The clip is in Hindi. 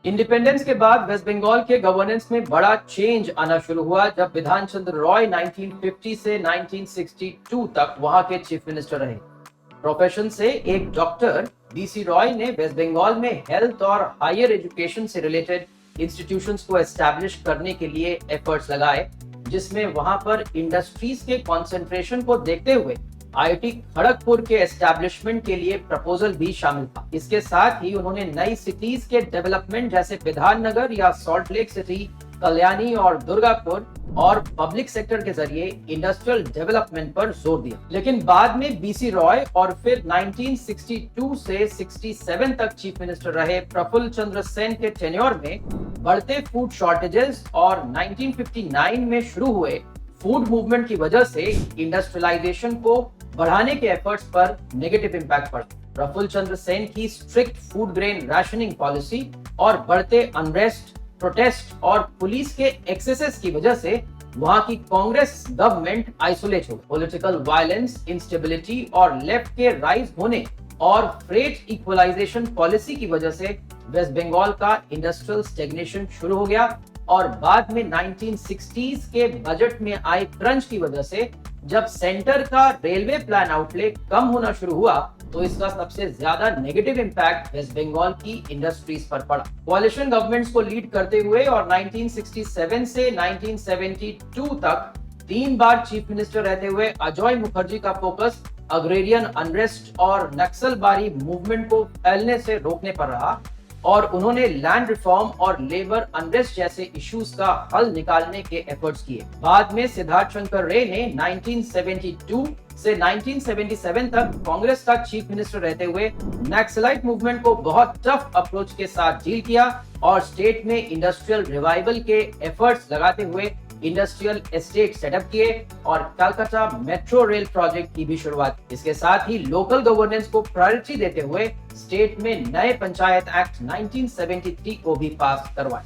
इंडिपेंडेंस के बाद वेस्ट बंगाल के गवर्नेंस में बड़ा चेंज आना शुरू हुआ जब विधान चंद्र रॉय 1950 से 1962 तक वहां के चीफ मिनिस्टर रहे। प्रोफेशन से एक डॉक्टर बीसी रॉय ने वेस्ट बंगाल में हेल्थ और हायर एजुकेशन से रिलेटेड इंस्टीट्यूशंस को एस्टैब्लिश करने के लिए एफर्ट्स लगाए, जिसमें वहां पर इंडस्ट्रीज के कंसंट्रेशन को देखते हुए आईआईटी खड़गपुर के एस्टैब्लिशमेंट के लिए प्रपोजल भी शामिल था। इसके साथ ही उन्होंने नई सिटीज के डेवलपमेंट जैसे विधाननगर या सॉल्ट लेक सिटी, कल्याणी और दुर्गापुर और पब्लिक सेक्टर के जरिए इंडस्ट्रियल डेवलपमेंट पर जोर दिया। लेकिन बाद में बीसी रॉय और फिर 1962 से 67 तक चीफ मिनिस्टर रहे प्रफुल्ल चंद्र सेन के टेन्योर में बढ़ते फूड शॉर्टेजेस और 1959 में शुरू हुए फूड मूवमेंट की वजह से इंडस्ट्रियलाइजेशन को बढ़ाने के एफर्ट्स पर नेगेटिव इंपैक्ट पड़ा। प्रफुल्ल चंद्र सेन की strict food grain rationing policy और बढ़ते अनरेस्ट, प्रोटेस्ट और पुलिस के एक्सेसेस की वजह से वहां की कांग्रेस गवर्नमेंट आइसोलेट हो। पॉलिटिकल वायलेंस, इंस्टेबिलिटी और लेफ्ट के राइज होने और फ्रेट इक्वलाइजेशन पॉलिसी की वजह से वेस्ट बंगाल का इंडस्ट्रियल स्टेग्नेशन शुरू हो गया और बाद में 1960s के बजट में आए क्रंच की वजह से जब सेंटर का रेलवे प्लान आउटले कम होना शुरू हुआ तो इसका सबसे ज्यादा नेगेटिव इंपैक्ट वेस्ट बंगाल की इंडस्ट्रीज पर पड़ा। कोalition गवर्नमेंट्स को लीड करते हुए और 1967 से 1972 तक 3 बार चीफ मिनिस्टर रहते हुए अजय मुखर्जी का फोकस अग्रेरियन अनरेस्ट और नक्सलबारी मूवमेंट को फैलने से रोकने पर रहा और उन्होंने लैंड रिफॉर्म और लेबर अनरेस्ट जैसे इश्यूज का हल निकालने के एफर्ट्स किए। बाद में सिद्धार्थ शंकर रे ने 1972 से 1977 तक कांग्रेस का चीफ मिनिस्टर रहते हुए नक्सलाइट मूवमेंट को बहुत टफ अप्रोच के साथ डील किया और स्टेट में इंडस्ट्रियल रिवाइवल के एफर्ट्स लगाते हुए इंडस्ट्रियल एस्टेट सेटअप किए और कलकत्ता मेट्रो रेल प्रोजेक्ट की भी शुरुआत। इसके साथ ही लोकल गवर्नेंस को प्रायोरिटी देते हुए स्टेट में नए पंचायत एक्ट 1973 को भी पास करवाए।